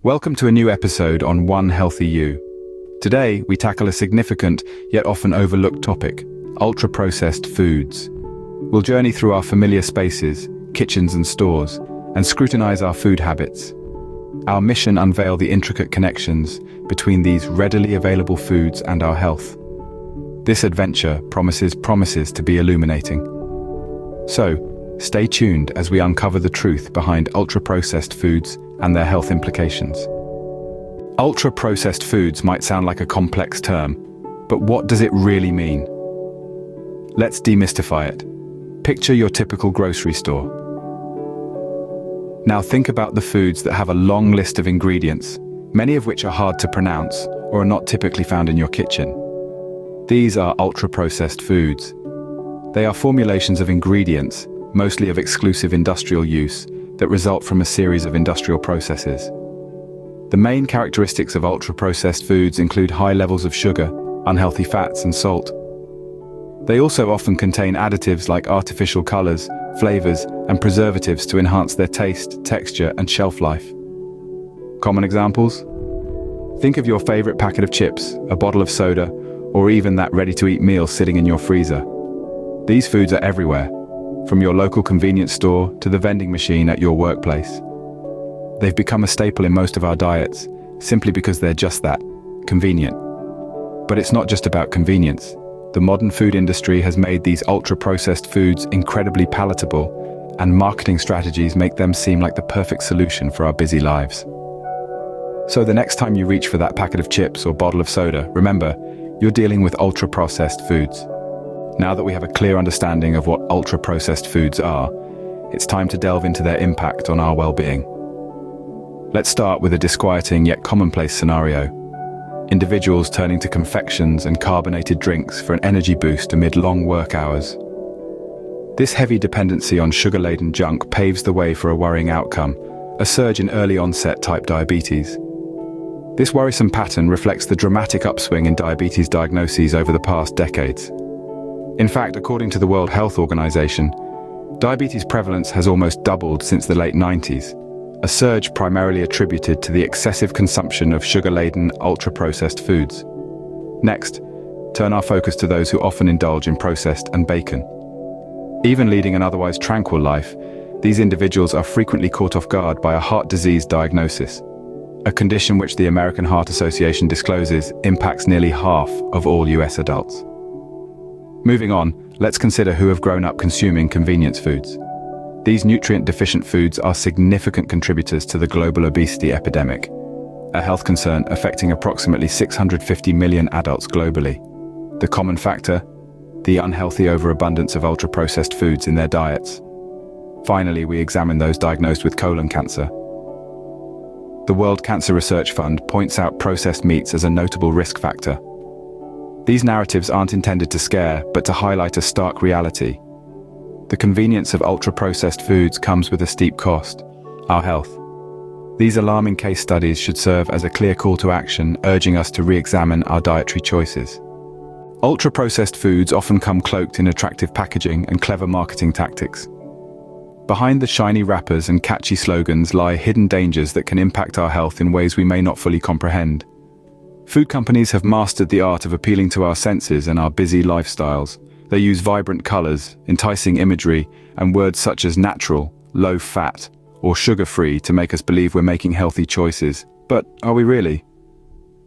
Welcome to a new episode on One Healthy You. Today, we tackle a significant yet often overlooked topic: ultra-processed foods. We'll journey through our familiar spaces, kitchens and stores, and scrutinize our food habits. Our mission: unveil the intricate connections between these readily available foods and our health. This adventure promises to be illuminating. So, stay tuned as we uncover the truth behind ultra-processed foods and their health implications. Ultra-processed foods might sound like a complex term, but what does it really mean? Let's demystify it. Picture your typical grocery store. Now think about the foods that have a long list of ingredients, many of which are hard to pronounce or are not typically found in your kitchen. These are ultra-processed foods. They are formulations of ingredients, mostly of exclusive industrial use, that result from a series of industrial processes. The main characteristics of ultra-processed foods include high levels of sugar, unhealthy fats, and salt. They also often contain additives like artificial colors, flavors, and preservatives to enhance their taste, texture, and shelf life. Common examples? Think of your favorite packet of chips, a bottle of soda, or even that ready-to-eat meal sitting in your freezer. These foods are everywhere, from your local convenience store to the vending machine at your workplace. They've become a staple in most of our diets, simply because they're just that, convenient. But it's not just about convenience. The modern food industry has made these ultra-processed foods incredibly palatable, and marketing strategies make them seem like the perfect solution for our busy lives. So the next time you reach for that packet of chips or bottle of soda, remember, you're dealing with ultra-processed foods. Now that we have a clear understanding of what ultra-processed foods are, it's time to delve into their impact on our well-being. Let's start with a disquieting yet commonplace scenario: individuals turning to confections and carbonated drinks for an energy boost amid long work hours. This heavy dependency on sugar-laden junk paves the way for a worrying outcome: a surge in early-onset type diabetes. This worrisome pattern reflects the dramatic upswing in diabetes diagnoses over the past decades. In fact, according to the World Health Organization, diabetes prevalence has almost doubled since the late 90s, a surge primarily attributed to the excessive consumption of sugar-laden, ultra-processed foods. Next, turn our focus to those who often indulge in processed and bacon. Even leading an otherwise tranquil life, these individuals are frequently caught off guard by a heart disease diagnosis, a condition which the American Heart Association discloses impacts nearly half of all US adults. Moving on, let's consider who have grown up consuming convenience foods. These nutrient-deficient foods are significant contributors to the global obesity epidemic, a health concern affecting approximately 650 million adults globally. The common factor? The unhealthy overabundance of ultra-processed foods in their diets. Finally, we examine those diagnosed with colon cancer. The World Cancer Research Fund points out processed meats as a notable risk factor. These narratives aren't intended to scare, but to highlight a stark reality. The convenience of ultra-processed foods comes with a steep cost: our health. These alarming case studies should serve as a clear call to action, urging us to re-examine our dietary choices. Ultra-processed foods often come cloaked in attractive packaging and clever marketing tactics. Behind the shiny wrappers and catchy slogans lie hidden dangers that can impact our health in ways we may not fully comprehend. Food companies have mastered the art of appealing to our senses and our busy lifestyles. They use vibrant colors, enticing imagery, and words such as natural, low-fat, or sugar-free to make us believe we're making healthy choices. But are we really?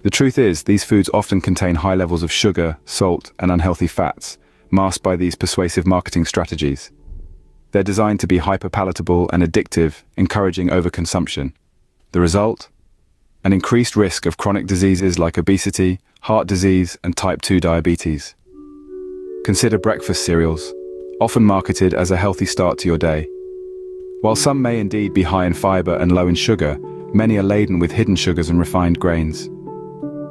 The truth is, these foods often contain high levels of sugar, salt, and unhealthy fats, masked by these persuasive marketing strategies. They're designed to be hyper-palatable and addictive, encouraging overconsumption. The result? An increased risk of chronic diseases like obesity, heart disease, and type 2 diabetes. Consider breakfast cereals, often marketed as a healthy start to your day. While some may indeed be high in fiber and low in sugar, many are laden with hidden sugars and refined grains.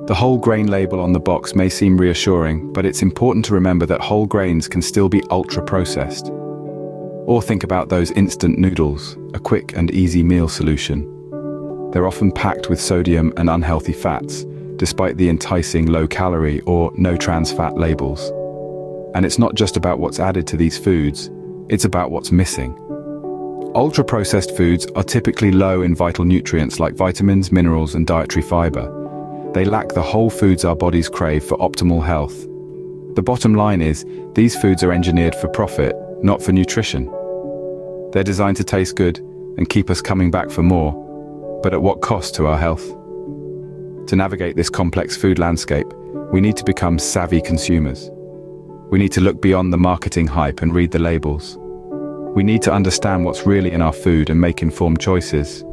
The whole grain label on the box may seem reassuring, but it's important to remember that whole grains can still be ultra-processed. Or think about those instant noodles, a quick and easy meal solution. They're often packed with sodium and unhealthy fats, despite the enticing low-calorie or no-trans-fat labels. And it's not just about what's added to these foods, it's about what's missing. Ultra-processed foods are typically low in vital nutrients like vitamins, minerals, and dietary fiber. They lack the whole foods our bodies crave for optimal health. The bottom line is, these foods are engineered for profit, not for nutrition. They're designed to taste good and keep us coming back for more, but at what cost to our health? To navigate this complex food landscape, we need to become savvy consumers. We need to look beyond the marketing hype and read the labels. We need to understand what's really in our food and make informed choices.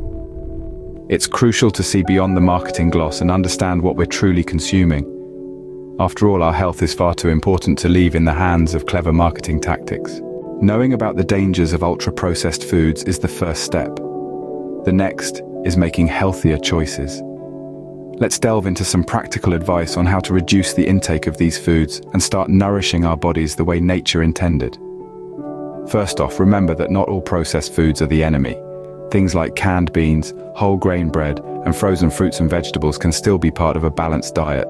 It's crucial to see beyond the marketing gloss and understand what we're truly consuming. After all, our health is far too important to leave in the hands of clever marketing tactics. Knowing about the dangers of ultra-processed foods is the first step. The next is making healthier choices. Let's delve into some practical advice on how to reduce the intake of these foods and start nourishing our bodies the way nature intended. First off, remember that not all processed foods are the enemy. Things like canned beans, whole grain bread, and frozen fruits and vegetables can still be part of a balanced diet.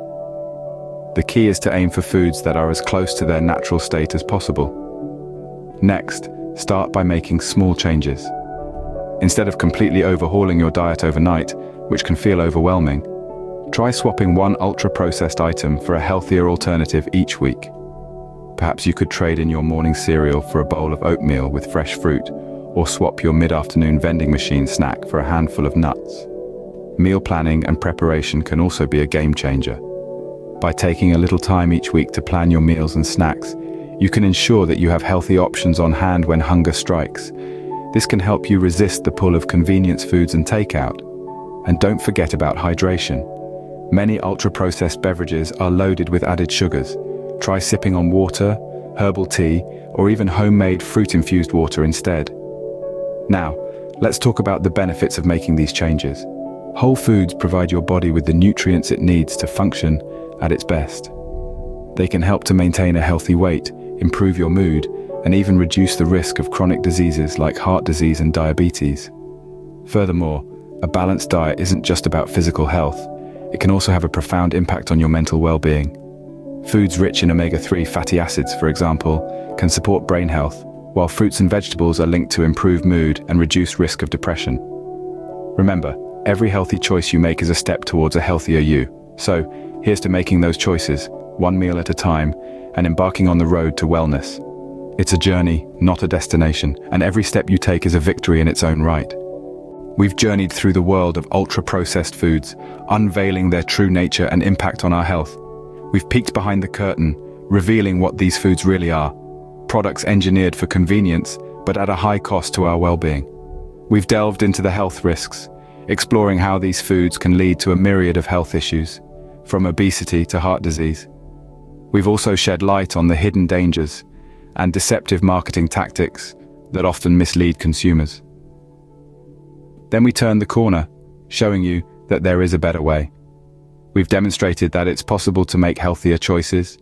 The key is to aim for foods that are as close to their natural state as possible. Next, start by making small changes. Instead of completely overhauling your diet overnight, which can feel overwhelming, try swapping one ultra-processed item for a healthier alternative each week. Perhaps you could trade in your morning cereal for a bowl of oatmeal with fresh fruit, or swap your mid-afternoon vending machine snack for a handful of nuts. Meal planning and preparation can also be a game changer. By taking a little time each week to plan your meals and snacks, you can ensure that you have healthy options on hand when hunger strikes. This can help you resist the pull of convenience foods and takeout. And don't forget about hydration. Many ultra-processed beverages are loaded with added sugars. Try sipping on water, herbal tea, or even homemade fruit-infused water instead. Now, let's talk about the benefits of making these changes. Whole foods provide your body with the nutrients it needs to function at its best. They can help to maintain a healthy weight, improve your mood, and even reduce the risk of chronic diseases like heart disease and diabetes. Furthermore, a balanced diet isn't just about physical health. It can also have a profound impact on your mental well-being. Foods rich in omega-3 fatty acids, for example, can support brain health, while fruits and vegetables are linked to improve mood and reduce risk of depression. Remember, every healthy choice you make is a step towards a healthier you. So, here's to making those choices, one meal at a time, and embarking on the road to wellness. It's a journey, not a destination, and every step you take is a victory in its own right. We've journeyed through the world of ultra-processed foods, unveiling their true nature and impact on our health. We've peeked behind the curtain, revealing what these foods really are. Products engineered for convenience, but at a high cost to our well-being. We've delved into the health risks, exploring how these foods can lead to a myriad of health issues, from obesity to heart disease. We've also shed light on the hidden dangers and deceptive marketing tactics that often mislead consumers. Then we turned the corner, showing you that there is a better way. We've demonstrated that it's possible to make healthier choices,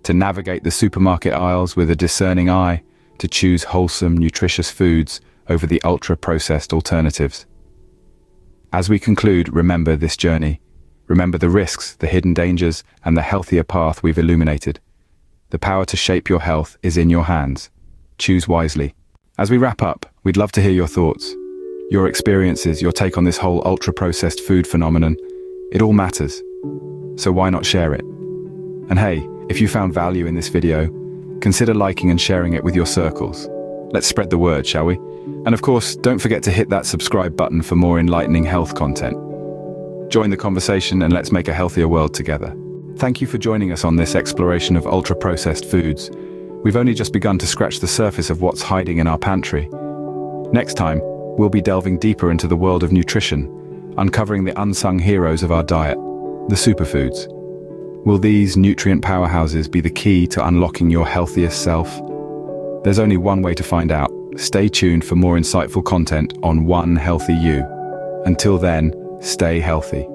to navigate the supermarket aisles with a discerning eye, to choose wholesome, nutritious foods over the ultra-processed alternatives. As we conclude, remember this journey. Remember the risks, the hidden dangers, and the healthier path we've illuminated. The power to shape your health is in your hands. Choose wisely. As we wrap up, we'd love to hear your thoughts, your experiences, your take on this whole ultra-processed food phenomenon. It all matters. So why not share it? And hey, if you found value in this video, consider liking and sharing it with your circles. Let's spread the word, shall we? And of course, don't forget to hit that subscribe button for more enlightening health content. Join the conversation and let's make a healthier world together. Thank you for joining us on this exploration of ultra-processed foods. We've only just begun to scratch the surface of what's hiding in our pantry. Next time, we'll be delving deeper into the world of nutrition, uncovering the unsung heroes of our diet, the superfoods. Will these nutrient powerhouses be the key to unlocking your healthiest self? There's only one way to find out. Stay tuned for more insightful content on One Healthy You. Until then, stay healthy.